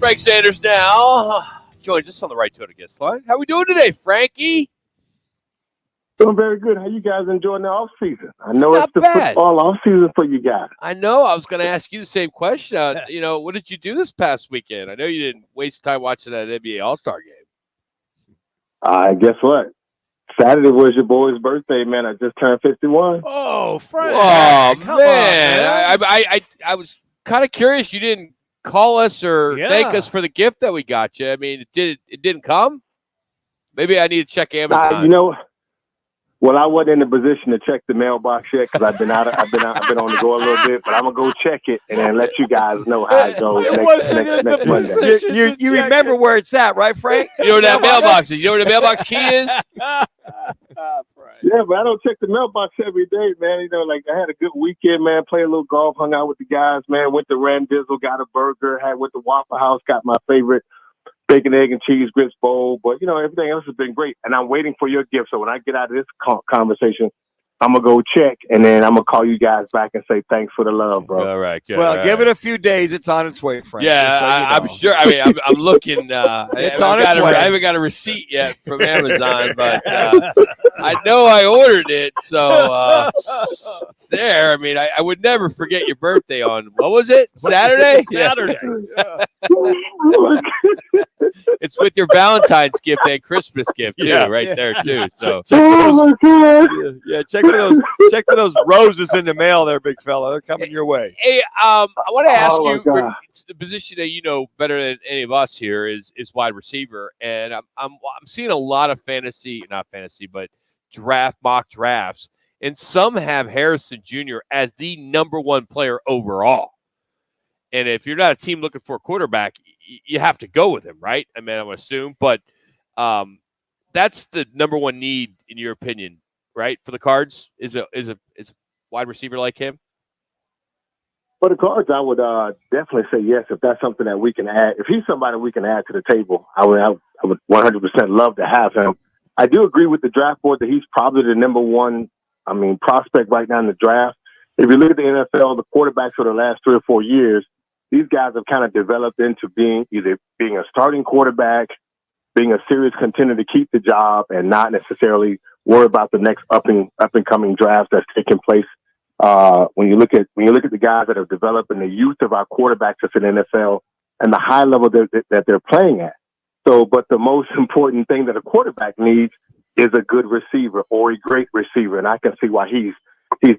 Frank Sanders now joins us on the Right to It guest line. How we doing today, Frankie? Doing very good. How you guys enjoying the off season? I know Not it's the bad. football off season for you guys. I know. I was going to ask you the same question. What did you do this past weekend? I know you didn't waste time watching that NBA All-Star game. Guess what? Saturday was your boy's birthday, man. I just turned 51. Oh, Frank! Oh, Come man. on, man. I was kind of curious you didn't call us or thank Yeah. us for the gift that we got you. I mean, it didn't come? Maybe I need to check Amazon. Well, I wasn't in the position to check the mailbox yet because I've been on the go a little bit, but I'm gonna go check it and then let you guys know how it goes next Monday. You remember where it's at, right, Frank? You know where that mailbox is? You know where the mailbox key is? Yeah, but I don't check the mailbox every day, man. I had a good weekend, man. Played a little golf, hung out with the guys, man. Went to Randizzle, got a burger. Went to Waffle House, got my favorite bacon, egg, and cheese grits bowl. But, everything else has been great. And I'm waiting for your gift. So when I get out of this conversation, I'm going to go check, and then I'm going to call you guys back and say thanks for the love, bro. All right, good. Well, give it a few days. It's on its way, Frank. Yeah, I'm sure. I mean, I'm looking. It's on its way. I haven't got a receipt yet from Amazon, but I know I ordered it, so it's there. I mean, I would never forget your birthday on, what was it, Saturday? Saturday. It's with your Valentine's gift and Christmas gift, too, right there, too. So, Oh, my God. Yeah, check for those roses in the mail there, big fella. They're coming your way. Hey, I want to ask you, God. the position that you know better than any of us here is wide receiver, and I'm seeing a lot of mock drafts, and some have Harrison Jr. as the number one player overall. And if you're not a team looking for a quarterback, you have to go with him, right? I mean, I would assume, but that's the number one need in your opinion, right? For the Cards, is a wide receiver like him. For the Cards, I would definitely say yes if that's something that we can add. If he's somebody we can add to the table, I would 100% love to have him. I do agree with the draft board that he's probably the number one, prospect right now in the draft. If you look at the NFL, the quarterbacks for the last 3 or 4 years, these guys have kind of developed into being a starting quarterback, being a serious contender to keep the job, and not necessarily worry about the next up and coming draft that's taking place. When you look at the guys that have developed and the youth of our quarterbacks that's in the NFL and the high level that they're playing at. So, but the most important thing that a quarterback needs is a good receiver or a great receiver, and I can see why he's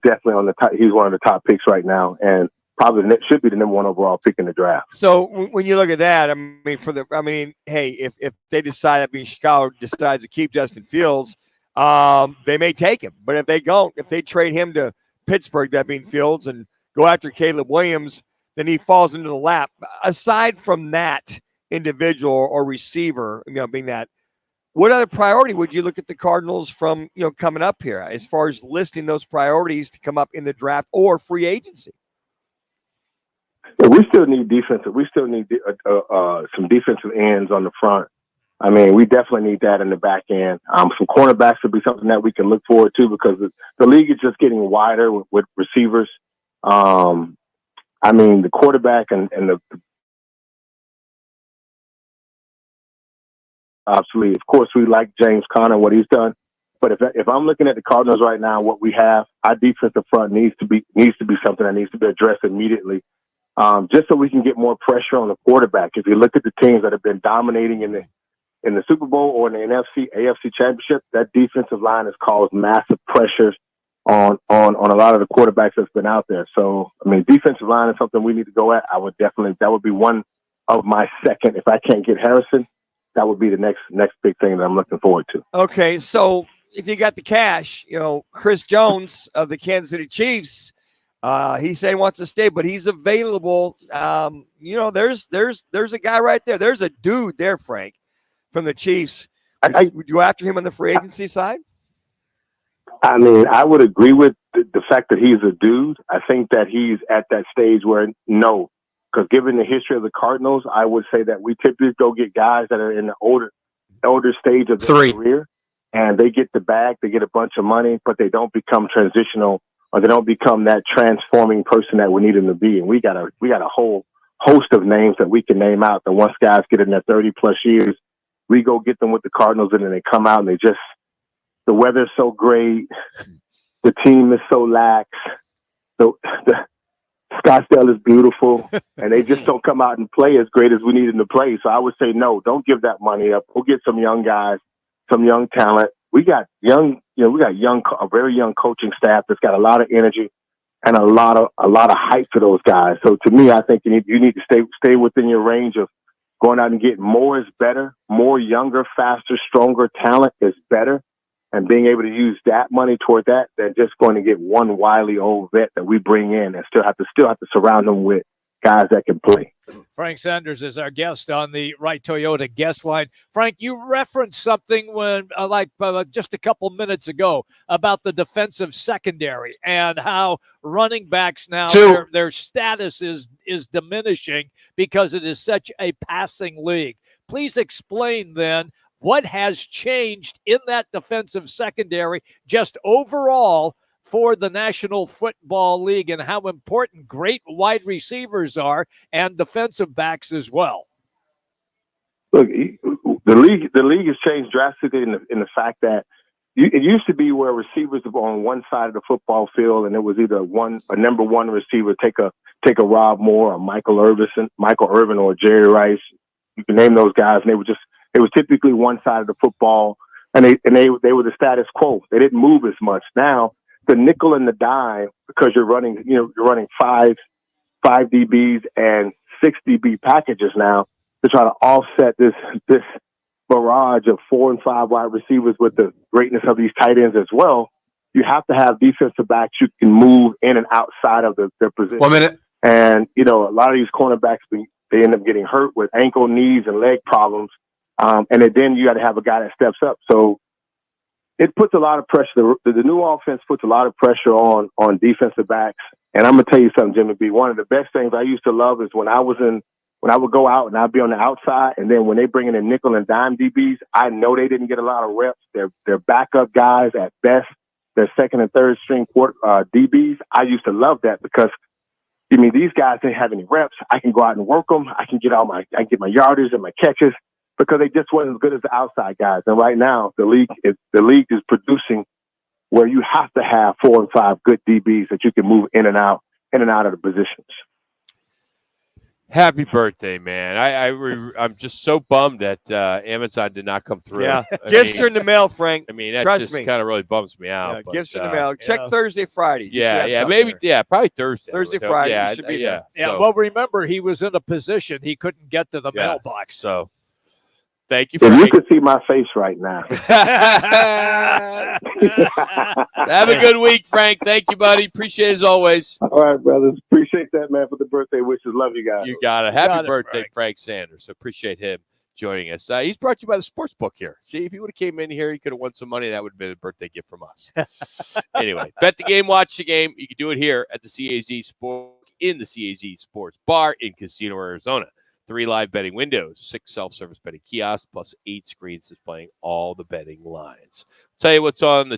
definitely on the top. He's one of the top picks right now, and probably should be the number one overall pick in the draft. So when you look at that, hey, if they decide that Chicago decides to keep Justin Fields, they may take him. But if they trade him to Pittsburgh, that being Fields, and go after Caleb Williams, then he falls into the lap. Aside from that individual or receiver, being that, what other priority would you look at the Cardinals from, coming up here as far as listing those priorities to come up in the draft or free agency? Yeah, we still need defensive. We still need some defensive ends on the front. I mean, we definitely need that in the back end. Some cornerbacks would be something that we can look forward to because the league is just getting wider with receivers. The quarterback and the obviously, of course, we like James Conner, what he's done. But if I'm looking at the Cardinals right now, what we have, our defensive front needs to be something that needs to be addressed immediately. Just so we can get more pressure on the quarterback. If you look at the teams that have been dominating in the Super Bowl or in the AFC Championship, that defensive line has caused massive pressures on a lot of the quarterbacks that's been out there. So, defensive line is something we need to go at. That would be one of my second. If I can't get Harrison, that would be the next big thing that I'm looking forward to. Okay, so if you got the cash, Chris Jones of the Kansas City Chiefs, he said he wants to stay, but he's available. There's a guy right there. There's a dude there, Frank, from the Chiefs. Would you go after him on the free agency side? I would agree with the fact that he's a dude. I think that he's at that stage where no, because given the history of the Cardinals, I would say that we typically go get guys that are in the older stage of their career, and they get the bag, they get a bunch of money, but they don't become transitional or they don't become that transforming person that we need them to be. And we got a whole host of names that we can name out. That once guys get in their 30-plus years, we go get them with the Cardinals, and then they come out and the weather's so great, the team is so lax, the Scottsdale is beautiful, and they just don't come out and play as great as we need them to play. So I would say, no, don't give that money up. We'll get some young guys, some young talent. We got a very young coaching staff that's got a lot of energy and a lot of hype for those guys. So to me, I think you need to stay within your range of going out and getting more is better, more younger, faster, stronger talent is better. And being able to use that money toward that than just going to get one wily old vet that we bring in and still have to surround them with guys that can play. Frank Sanders is our guest on the Right Toyota guest line. Frank, you referenced something when, just a couple minutes ago about the defensive secondary and how running backs now their status is diminishing because it is such a passing league. Please explain then what has changed in that defensive secondary just overall for the National Football League and how important great wide receivers are and defensive backs as well. Look, the league has changed drastically in the fact that it used to be where receivers were on one side of the football field, and it was either a number one receiver take a Rob Moore or Michael Irvin or Jerry Rice. You can name those guys, and it was typically one side of the football, and they were the status quo. They didn't move as much. Now the nickel and the dime, because you're running five DBs and 6 DB packages now to try to offset this barrage of 4 and 5 wide receivers with the greatness of these tight ends as well. You have to have defensive backs you can move in and outside of their position. 1 minute. And a lot of these cornerbacks, they end up getting hurt with ankle, knees, and leg problems. And then you got to have a guy that steps up. So it puts a lot of pressure. The new offense puts a lot of pressure on defensive backs. And I'm going to tell you something, Jimmy B. One of the best things I used to love is when I would go out and I'd be on the outside, and then when they bring in the nickel and dime DBs, I know they didn't get a lot of reps. They're backup guys at best. They're second and third string DBs. I used to love that because these guys didn't have any reps. I can go out and work them. I can get my yardage and my catches, because they just weren't as good as the outside guys. And right now, the league is producing where you have to have 4 and 5 good DBs that you can move in and out of the positions. Happy birthday, man! I'm just so bummed that Amazon did not come through. Yeah, gifts are in the mail, Frank. That Trust just me. kind of really bums me out. Yeah, but, gifts in the mail. Check Thursday, Friday. Probably Thursday. Friday. Yeah, should be there. Yeah, so, well, remember, he was in a position he couldn't get to the mailbox. So, thank you for. If you could see my face right now. Have a good week, Frank. Thank you, buddy. Appreciate it as always. All right, brothers. Appreciate that, man, for the birthday wishes. Love you guys. You got it. Happy birthday, Frank Sanders. Appreciate him joining us. He's brought to you by the Sportsbook here. See, if he would have came in here, he could have won some money. That would have been a birthday gift from us. Anyway, bet the game, watch the game. You can do it here at the CAZ Sport, in the CAZ Sports Bar in Casino, Arizona. 3 live betting windows, 6 self-service betting kiosks, plus 8 screens displaying all the betting lines. Tell you what's on the